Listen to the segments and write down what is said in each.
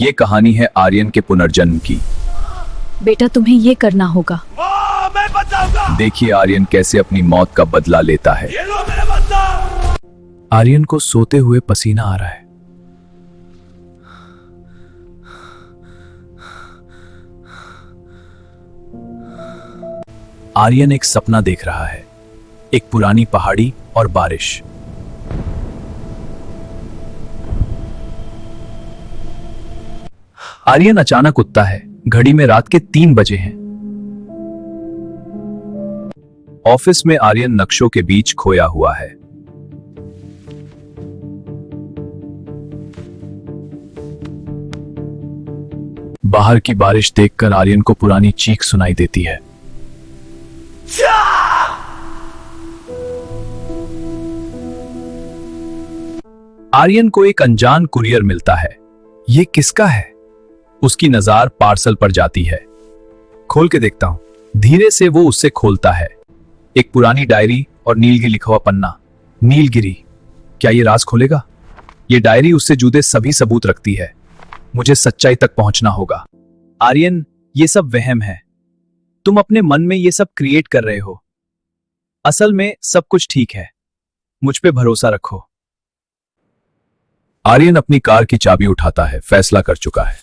ये कहानी है आर्यन के पुनर्जन्म की। बेटा तुम्हें ये करना होगा। मैं बचाऊंगा। देखिए आर्यन कैसे अपनी मौत का बदला लेता है। ये लो मेरे बच्चा। आर्यन को सोते हुए पसीना आ रहा है। आर्यन एक सपना देख रहा है, एक पुरानी पहाड़ी और बारिश। आर्यन अचानक उठता है। घड़ी में रात के 3 बजे हैं। ऑफिस में आर्यन नक्शों के बीच खोया हुआ है। बाहर की बारिश देखकर आर्यन को पुरानी चीख सुनाई देती है। आर्यन को एक अनजान कुरियर मिलता है। ये किसका है? उसकी नजर पार्सल पर जाती है। खोल के देखता हूं। धीरे से वो उससे खोलता है। एक पुरानी डायरी और नीलगिरी लिखा हुआ पन्ना। नीलगिरी, क्या ये राज खोलेगा? ये डायरी उससे जुड़े सभी सबूत रखती है। मुझे सच्चाई तक पहुंचना होगा। आर्यन, ये सब वहम है। तुम अपने मन में ये सब क्रिएट कर रहे हो। असल में सब कुछ ठीक है। मुझ पे भरोसा रखो। आर्यन अपनी कार की चाबी उठाता है। फैसला कर चुका है।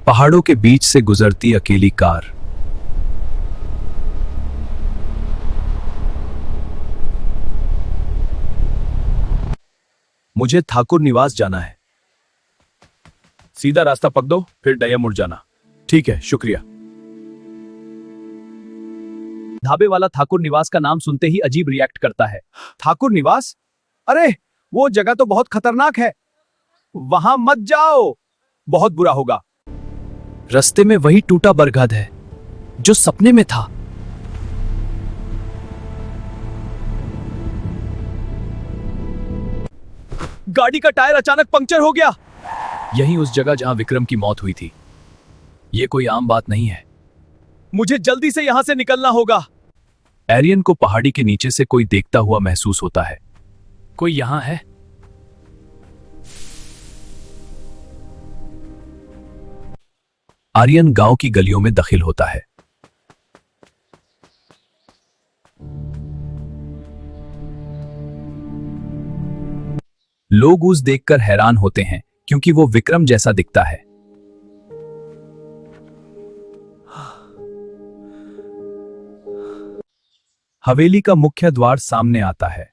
पहाड़ों के बीच से गुजरती अकेली कार। मुझे ठाकुर निवास जाना है। सीधा रास्ता पकड़ो, फिर डैया मुड़ जाना। ठीक है, शुक्रिया। ढाबे वाला ठाकुर निवास का नाम सुनते ही अजीब रिएक्ट करता है। ठाकुर निवास? अरे वो जगह तो बहुत खतरनाक है, वहां मत जाओ, बहुत बुरा होगा। रास्ते में वही टूटा बरगद है जो सपने में था। गाड़ी का टायर अचानक पंक्चर हो गया। यही उस जगह जहां विक्रम की मौत हुई थी। यह कोई आम बात नहीं है। मुझे जल्दी से यहां से निकलना होगा। आर्यन को पहाड़ी के नीचे से कोई देखता हुआ महसूस होता है। कोई यहां है? आर्यन गांव की गलियों में दाखिल होता है। लोग उस देखकर हैरान होते हैं क्योंकि वो विक्रम जैसा दिखता है। हवेली का मुख्य द्वार सामने आता है।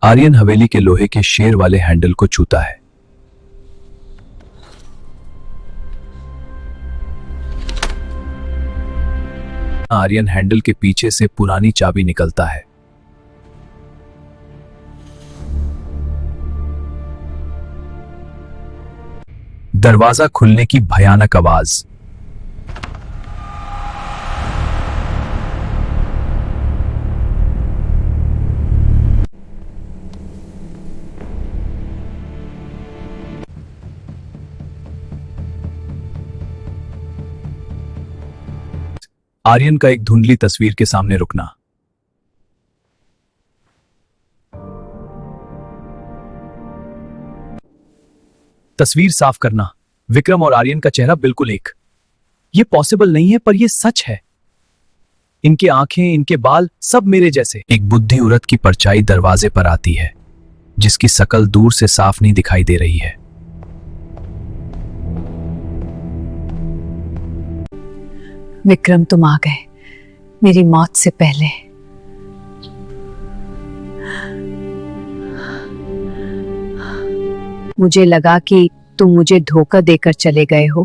आर्यन हवेली के लोहे के शेर वाले हैंडल को छूता है। आर्यन हैंडल के पीछे से पुरानी चाबी निकलता है। दरवाजा खुलने की भयानक आवाज। आर्यन का एक धुंधली तस्वीर के सामने रुकना। तस्वीर साफ करना। विक्रम और आर्यन का चेहरा बिल्कुल एक। ये पॉसिबल नहीं है, पर यह सच है। इनके आंखें, इनके बाल, सब मेरे जैसे। एक बुद्धि औरत की परछाई दरवाजे पर आती है, जिसकी शकल दूर से साफ नहीं दिखाई दे रही है। विक्रम, तुम आ गए मेरी मौत से पहले। मुझे लगा कि तुम मुझे धोखा देकर चले गए हो,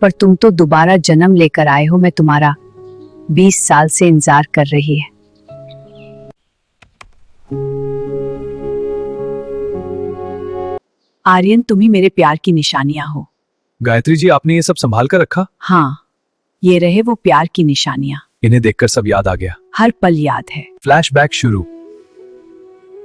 पर तुम तो दोबारा जन्म लेकर आए हो। मैं तुम्हारा 20 साल से इंतजार कर रही है। आर्यन, तुम ही मेरे प्यार की निशानियां हो। गायत्री जी, आपने ये सब संभाल कर रखा? हाँ, ये रहे वो प्यार की निशानियां। इन्हें देखकर सब याद आ गया। हर पल याद है। फ्लैशबैक शुरू।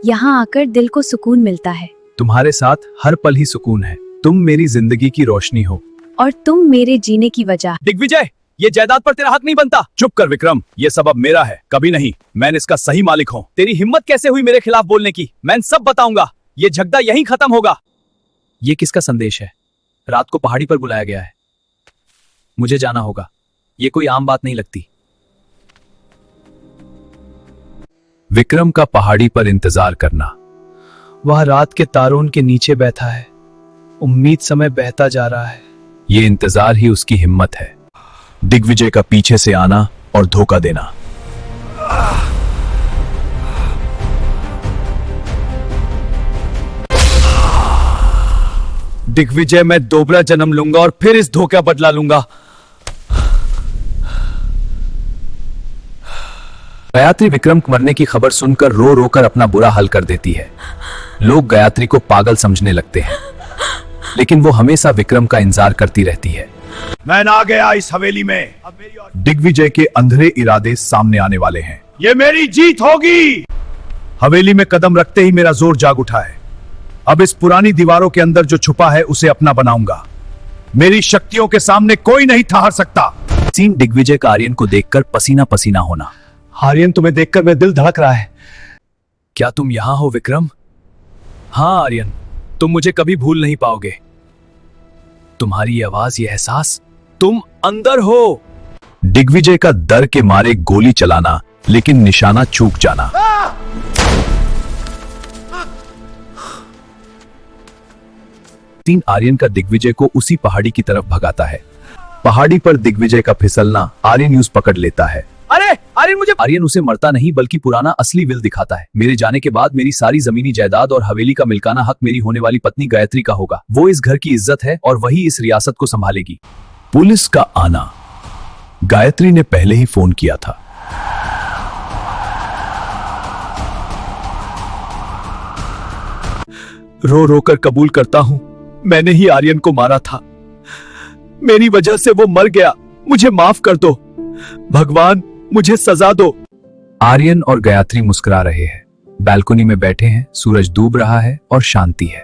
यहाँ आकर दिल को सुकून मिलता है। तुम्हारे साथ हर पल ही सुकून है। तुम मेरी जिंदगी की रोशनी हो और तुम मेरे जीने की वजह। दिग्विजय, ये जायदाद पर तेरा हक नहीं बनता। चुप कर विक्रम, ये सब अब मेरा है। कभी नहीं, मैं इसका सही मालिक हूँ। तेरी हिम्मत कैसे हुई मेरे खिलाफ बोलने की? मैं सब बताऊंगा। ये झगड़ा यहीं खत्म होगा। ये किसका संदेश है? रात को पहाड़ी पर बुलाया गया है। मुझे जाना होगा। ये कोई आम बात नहीं लगती। विक्रम का पहाड़ी पर इंतजार करना। वह रात के तारों के नीचे बैठा है। उम्मीद समय बहता जा रहा है। ये इंतजार ही उसकी हिम्मत है। दिग्विजय का पीछे से आना और धोखा देना। दिग्विजय, मैं दोबारा जन्म लूंगा और फिर इस धोखा बदला लूंगा। गायत्री विक्रम मरने की खबर सुनकर रो रो कर अपना बुरा हाल कर देती है। लोग गायत्री को पागल समझने लगते हैं, लेकिन वो हमेशा विक्रम का इंतजार करती रहती है। मैं ना गया इस हवेली में। अब मेरी और दिग्विजय के अंधेरे इरादे सामने आने वाले हैं। ये मेरी जीत होगी। हवेली में कदम रखते ही मेरा जोर जाग उठा है। अब इस पुरानी दीवारों के अंदर जो छुपा है उसे अपना बनाऊंगा। मेरी शक्तियों के सामने कोई नहीं ठहर सकता। सीन दिग्विजय का आर्यन को देखकर पसीना पसीना होना। आर्यन, तुम्हें देखकर मेरा दिल धड़क रहा है। क्या तुम यहां हो विक्रम? हाँ आर्यन, तुम मुझे कभी भूल नहीं पाओगे। तुम्हारी ये आवाज, ये एहसास, तुम अंदर हो। दिग्विजय का डर के मारे गोली चलाना, लेकिन निशाना चूक जाना। तीन आर्यन का दिग्विजय को उसी पहाड़ी की तरफ भगाता है। पहाड़ी पर दिग्विजय का फिसलना आर्यन न्यूज पकड़ लेता है। अरे आर्यन, मुझे आर्यन उसे मरता नहीं बल्कि पुराना असली विल दिखाता है। मेरे जाने के बाद मेरी सारी जमीनी जायदाद और हवेली का मिल्काना हक मेरी होने वाली पत्नी गायत्री का होगा। वो इस घर की इज्जत है और वही इस रियासत को संभालेगी। पुलिस का आना। गायत्री ने पहले ही फोन किया था। रो रो कर कबूल करता हूं, मैंने ही आर्यन को मारा था। मेरी वजह से वो मर गया। मुझे माफ कर दो भगवान, मुझे सजा दो। आर्यन और गायत्री मुस्कुरा रहे हैं। बालकनी में बैठे हैं। सूरज डूब रहा है और शांति है।